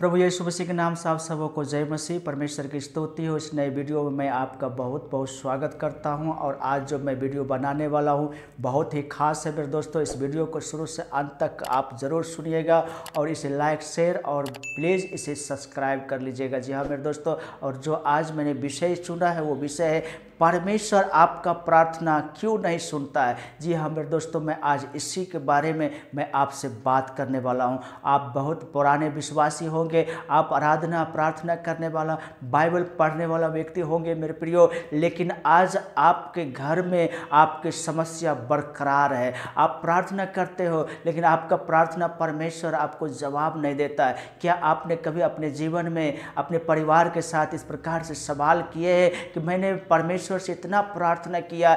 प्रभु यीशु मसीह के नाम से आप सबों को जय मसीह। परमेश्वर की स्तुति हो। इस नए वीडियो में मैं आपका बहुत बहुत स्वागत करता हूं। और आज जो मैं वीडियो बनाने वाला हूं बहुत ही खास है मेरे दोस्तों। इस वीडियो को शुरू से अंत तक आप ज़रूर सुनिएगा और इसे लाइक शेयर और प्लीज़ इसे सब्सक्राइब कर लीजिएगा। जी हाँ मेरे दोस्तों, और जो आज मैंने विषय चुना है वो विषय है परमेश्वर आपका प्रार्थना क्यों नहीं सुनता है। जी हाँ मेरे दोस्तों, मैं आज इसी के बारे में मैं आपसे बात करने वाला हूँ। आप बहुत पुराने विश्वासी होंगे, आप आराधना प्रार्थना करने वाला बाइबल पढ़ने वाला व्यक्ति होंगे मेरे प्रियो, लेकिन आज आपके घर में आपकी समस्या बरकरार है। आप प्रार्थना करते हो लेकिन आपका प्रार्थना परमेश्वर आपको जवाब नहीं देता है। क्या आपने कभी अपने जीवन में अपने परिवार के साथ इस प्रकार से सवाल किए हैं कि मैंने परमेश्वर से इतना प्रार्थना किया,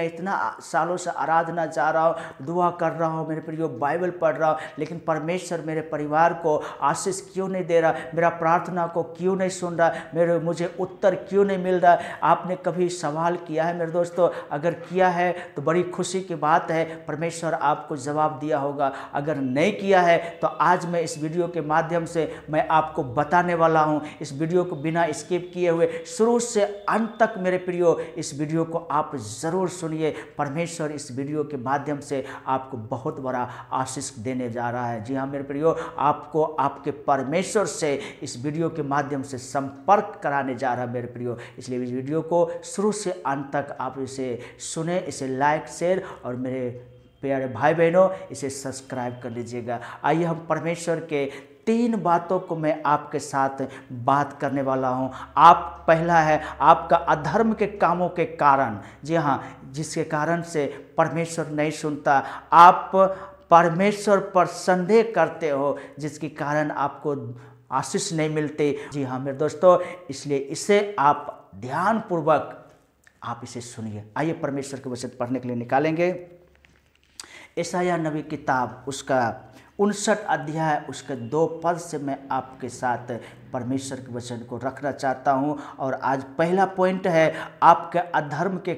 इतना सालों से आराधना जा रहा हूँ, दुआ कर रहा हूँ मेरे प्रियो, बाइबल पढ़ रहा हूँ, लेकिन परमेश्वर मेरे परिवार को आशीष क्यों नहीं दे रहा, मेरा प्रार्थना को क्यों नहीं सुन रहा, मुझे उत्तर क्यों नहीं मिल रहा। आपने कभी सवाल किया है मेरे दोस्तों? अगर किया है तो बड़ी खुशी की बात है, परमेश्वर आपको जवाब दिया होगा। अगर नहीं किया है तो आज मैं इस वीडियो के माध्यम से मैं आपको बताने वाला हूँ। इस वीडियो को बिना स्किप किए हुए शुरू से अंत तक मेरे प्रियो इस वीडियो को आप ज़रूर सुनिए। परमेश्वर इस वीडियो के माध्यम से आपको बहुत बड़ा आशीष देने जा रहा है। जी हाँ मेरे प्रियो, आपको आपके परमेश्वर से इस वीडियो के माध्यम से संपर्क कराने जा रहा है मेरे प्रियो। इसलिए इस वीडियो को शुरू से अंत तक आप इसे सुने, इसे लाइक शेयर और मेरे प्यारे भाई बहनों इसे सब्सक्राइब कर लीजिएगा। आइए हम परमेश्वर के 3 बातों को मैं आपके साथ बात करने वाला हूं। पहला है आपका अधर्म के कामों के कारण। जी हाँ, जिसके कारण से परमेश्वर नहीं सुनता। आप परमेश्वर पर संदेह करते हो जिसके कारण आपको आशीष नहीं मिलती। जी हाँ मेरे दोस्तों, इसलिए इसे आप ध्यानपूर्वक आप इसे सुनिए। आइए परमेश्वर के वचन पढ़ने के लिए निकालेंगे। यशायाह नबी किताब उसका 59 अध्याय उसके 2 पद से मैं आपके साथ परमेश्वर के वचन को रखना चाहता हूं। और आज पहला पॉइंट है आपके अधर्म के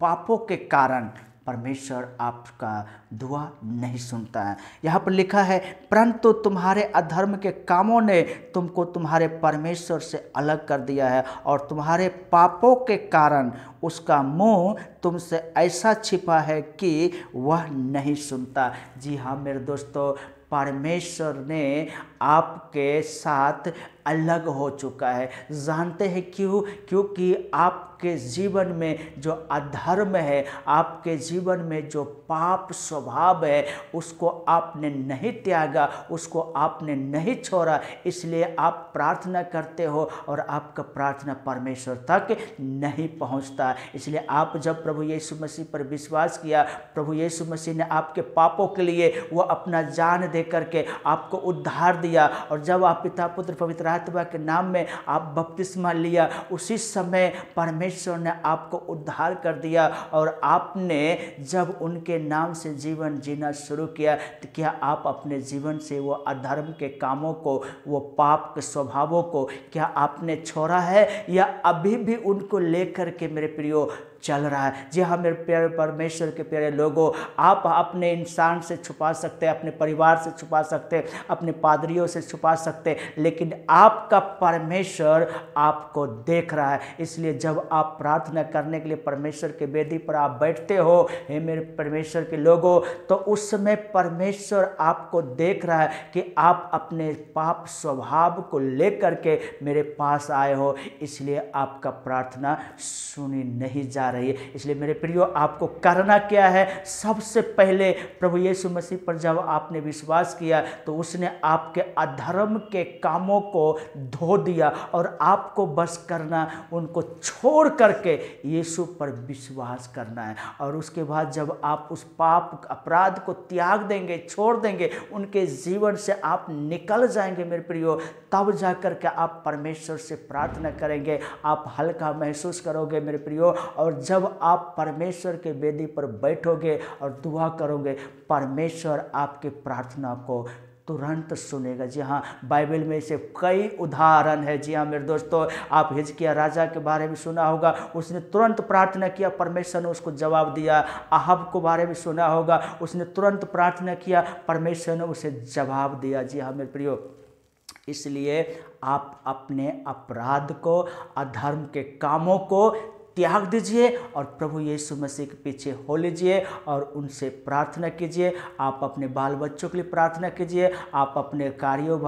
पापों के कारण परमेश्वर आपका दुआ नहीं सुनता है। यहाँ पर लिखा है, परंतु तुम्हारे अधर्म के कामों ने तुमको तुम्हारे परमेश्वर से अलग कर दिया है और तुम्हारे पापों के कारण उसका मुंह तुमसे ऐसा छिपा है कि वह नहीं सुनता। जी हाँ मेरे दोस्तों, परमेश्वर ने आपके साथ अलग हो चुका है। जानते हैं क्यों? क्योंकि आपके जीवन में जो अधर्म है, आपके जीवन में जो पाप स्वभाव है, उसको आपने नहीं त्यागा, उसको आपने नहीं छोड़ा। इसलिए आप प्रार्थना करते हो और आपका प्रार्थना परमेश्वर तक नहीं पहुंचता। इसलिए आप जब प्रभु यीशु मसीह पर विश्वास किया, प्रभु यीशु मसीह ने आपके पापों के लिए वो अपना जान दे करके आपको उद्धार दिया। और जब आप पिता पुत्र पवित्र आत्मा के नाम में आप बपतिस्मा लिया, उसी समय परमेश्वर ने आपको उद्धार कर दिया। और आपने जब उनके नाम से जीवन जीना शुरू किया तो क्या आप अपने जीवन से वो अधर्म के कामों को, वो पाप के स्वभावों को क्या आपने छोड़ा है, या अभी भी उनको लेकर के मेरे प्रियो चल रहा है? जी हाँ मेरे प्यारे परमेश्वर के प्यारे लोगों, आप अपने इंसान से छुपा सकते हैं, अपने परिवार से छुपा सकते हैं, अपने पादरियों से छुपा सकते हैं, लेकिन आपका परमेश्वर आपको देख रहा है। इसलिए जब आप प्रार्थना करने के लिए परमेश्वर के वेदी पर आप बैठते हो, हे मेरे परमेश्वर के लोगों, तो उस समय परमेश्वर आपको देख रहा है कि आप अपने पाप स्वभाव को लेकर के मेरे पास आए हो। इसलिए आपका प्रार्थना सुनी नहीं जा रही है। इसलिए मेरे प्रियो, आपको करना क्या है? सबसे पहले प्रभु यीशु मसीह पर जब आपने विश्वास किया तो उसने आपके अधर्म के कामों को धो दिया और आपको बस करना उनको छोड़ करके यीशु पर विश्वास करना है। और उसके बाद जब आप उस पाप अपराध को त्याग देंगे, छोड़ देंगे, उनके जीवन से आप निकल जाएंगे मेरे प्रियो, तब जाकर के आप परमेश्वर से प्रार्थना करेंगे, आप हल्का महसूस करोगे मेरे प्रियो। और जब आप परमेश्वर के वेदी पर बैठोगे और दुआ करोगे, परमेश्वर आपके प्रार्थना को तुरंत सुनेगा। जी हाँ, बाइबल में ऐसे कई उदाहरण है। जी हाँ मेरे दोस्तों, आप हिजकिय्याह राजा के बारे में सुना होगा, उसने तुरंत प्रार्थना किया, परमेश्वर ने उसको जवाब दिया। आहब के बारे में सुना होगा, उसने तुरंत प्रार्थना किया, परमेश्वर ने उसे जवाब दिया। जी हाँ मेरे प्रियो, इसलिए आप अपने अपराध को, अधर्म के कामों को त्याग दीजिए और प्रभु यीशु मसीह के पीछे हो लीजिए और उनसे प्रार्थना कीजिए। आप अपने बाल बच्चों के लिए प्रार्थना कीजिए, आप अपने कार्यों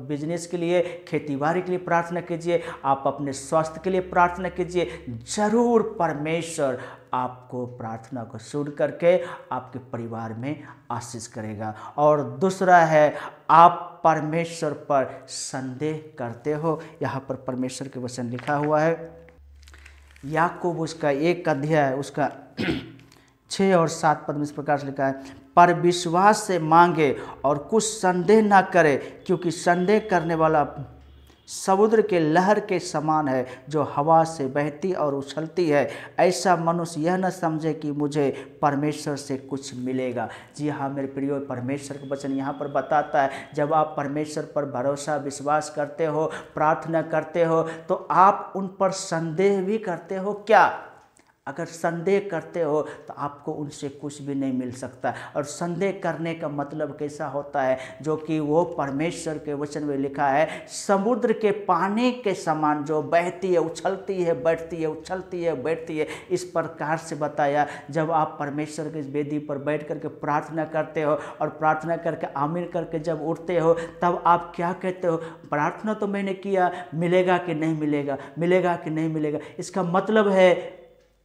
बिजनेस के लिए, खेतीबाड़ी के लिए प्रार्थना कीजिए, आप अपने स्वास्थ्य के लिए प्रार्थना कीजिए। जरूर परमेश्वर आपको प्रार्थना को सुन करके आपके परिवार में आशीष करेगा। और दूसरा है, आप परमेश्वर पर संदेह करते हो। यहाँ पर परमेश्वर के वचन लिखा हुआ है, याकूब उसका 1 अध्याय उसका 6 और 7 पद में इस प्रकार से लिखा है, पर विश्वास से मांगे और कुछ संदेह ना करे, क्योंकि संदेह करने वाला समुद्र के लहर के समान है, जो हवा से बहती और उछलती है। ऐसा मनुष्य यह न समझे कि मुझे परमेश्वर से कुछ मिलेगा। जी हाँ मेरे प्रियो, परमेश्वर का वचन यहाँ पर बताता है, जब आप परमेश्वर पर भरोसा विश्वास करते हो, प्रार्थना करते हो, तो आप उन पर संदेह भी करते हो क्या? अगर संदेह करते हो तो आपको उनसे कुछ भी नहीं मिल सकता। और संदेह करने का मतलब कैसा होता है, जो कि वो परमेश्वर के वचन में लिखा है, समुद्र के पानी के समान जो बहती है, उछलती है, बैठती है, उछलती है, बैठती है। इस प्रकार से बताया, जब आप परमेश्वर के इस वेदी पर बैठ करके प्रार्थना करते हो और प्रार्थना करके आमीन करके जब उठते हो, तब आप क्या कहते हो? प्रार्थना तो मैंने किया, मिलेगा कि नहीं मिलेगा, मिलेगा कि नहीं मिलेगा। इसका मतलब है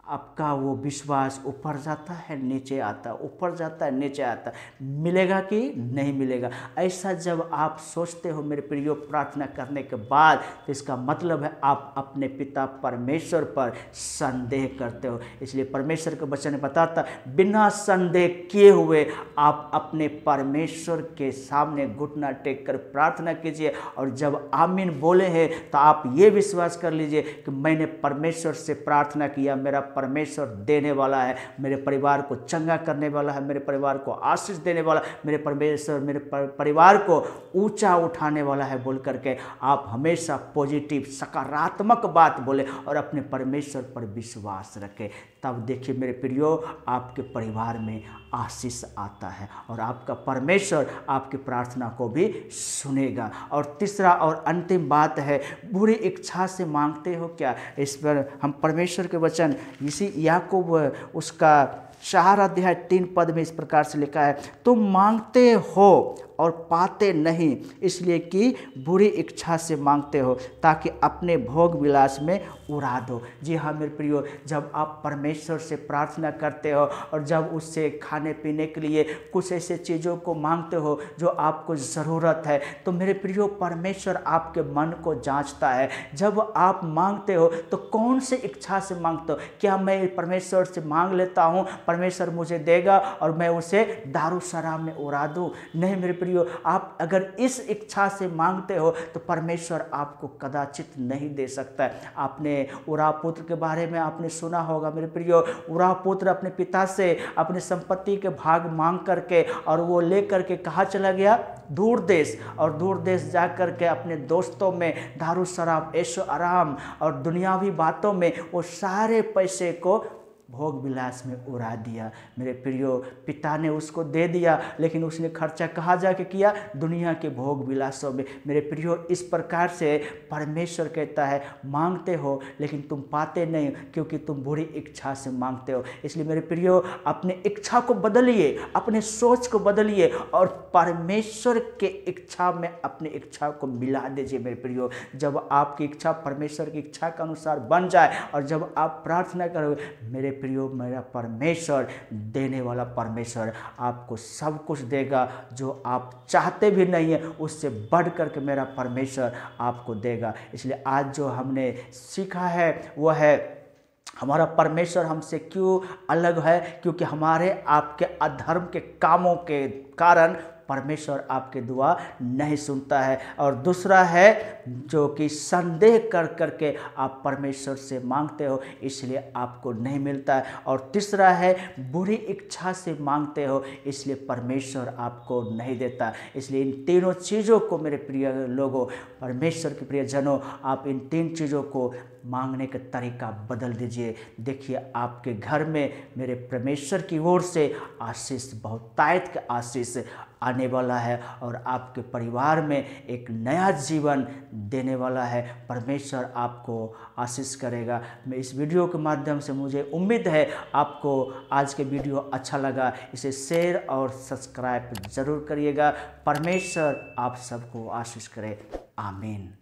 आपका वो विश्वास ऊपर जाता है, नीचे आता है, ऊपर जाता है, नीचे आता है, मिलेगा कि नहीं मिलेगा। ऐसा जब आप सोचते हो मेरे प्रियो प्रार्थना करने के बाद, तो इसका मतलब है आप अपने पिता परमेश्वर पर संदेह करते हो। इसलिए परमेश्वर के वचन बताता, बिना संदेह किए हुए आप अपने परमेश्वर के सामने घुटना टेक कर प्रार्थना कीजिए। और जब आमीन बोले हैं तो आप ये विश्वास कर लीजिए कि मैंने परमेश्वर से प्रार्थना किया, मेरा परमेश्वर देने वाला है, मेरे परिवार को चंगा करने वाला है, मेरे परिवार को आशीष देने वाला, मेरे परमेश्वर मेरे परिवार को ऊंचा उठाने वाला है बोल करके आप हमेशा पॉजिटिव सकारात्मक बात बोले और अपने परमेश्वर पर विश्वास रखें। तब देखिए मेरे प्रियो, आपके परिवार में आशीष आता है और आपका परमेश्वर आपकी प्रार्थना को भी सुनेगा। और तीसरा और अंतिम बात है, बुरी इच्छा से मांगते हो क्या? इस पर हम परमेश्वर के वचन इसी याकूब उसका 4 अध्याय 3 पद में इस प्रकार से लिखा है, तुम मांगते हो और पाते नहीं, इसलिए कि बुरी इच्छा से मांगते हो, ताकि अपने भोग विलास में उड़ा दो। जी हाँ मेरे प्रियो, जब आप परमेश्वर से प्रार्थना करते हो और जब उससे खाने पीने के लिए कुछ ऐसे चीज़ों को मांगते हो जो आपको ज़रूरत है, तो मेरे प्रियो परमेश्वर आपके मन को जांचता है। जब आप मांगते हो तो कौन सी इच्छा से मांगते हो? क्या मैं परमेश्वर से मांग लेता हूँ, परमेश्वर मुझे देगा और मैं उसे दारू शराब में उड़ा दूँ? नहीं मेरे प्रियो, आप अगर इस इच्छा से मांगते हो तो परमेश्वर आपको कदाचित नहीं दे सकता है। आपने उरा पुत्र के बारे में आपने सुना होगा मेरे प्रियो, उरा पुत्र अपने पिता से अपने संपत्ति के भाग मांग करके और वो लेकर के कहाँ चला गया? दूर देश। और दूर देश जा करके अपने दोस्तों में दारू शराब, ऐशो आराम और दुनियावी बातों में वो सारे पैसे को भोग विलास में उड़ा दिया। मेरे प्रियो, पिता ने उसको दे दिया, लेकिन उसने खर्चा कहाँ जाके किया? दुनिया के भोग विलासों में। मेरे प्रियो, इस प्रकार से परमेश्वर कहता है, मांगते हो लेकिन तुम पाते नहीं, क्योंकि तुम बुरी इच्छा से मांगते हो। इसलिए मेरे प्रियो, अपने इच्छा को बदलिए, अपने सोच को बदलिए और परमेश्वर के इच्छा में अपनी इच्छा को मिला दीजिए। मेरे प्रियो, जब आपकी इच्छा परमेश्वर की इच्छा के अनुसार बन जाए और जब आप प्रार्थना करोगे, मेरे प्रियो, मेरा परमेश्वर, देने वाला परमेश्वर आपको सब कुछ देगा। जो आप चाहते भी नहीं है, उससे बढ़ करके मेरा परमेश्वर आपको देगा। इसलिए आज जो हमने सीखा है वो है, हमारा परमेश्वर हमसे क्यों अलग है? क्योंकि हमारे आपके अधर्म के कामों के कारण परमेश्वर आपके दुआ नहीं सुनता है। और दूसरा है, जो कि संदेह कर करके आप परमेश्वर से मांगते हो, इसलिए आपको नहीं मिलता है। और तीसरा है, बुरी इच्छा से मांगते हो, इसलिए परमेश्वर आपको नहीं देता। इसलिए इन तीनों चीज़ों को मेरे प्रिय लोगों, परमेश्वर के प्रिय जनों, आप इन 3 चीज़ों को मांगने का तरीका बदल दीजिए। देखिए आपके घर में मेरे परमेश्वर की ओर से आशीष, बहुतायत का आशीष आने वाला है और आपके परिवार में एक नया जीवन देने वाला है। परमेश्वर आपको आशीष करेगा। मैं इस वीडियो के माध्यम से मुझे उम्मीद है आपको आज के वीडियो अच्छा लगा। इसे शेयर और सब्सक्राइब ज़रूर करिएगा। परमेश्वर आप सबको आशीष करे। आमीन।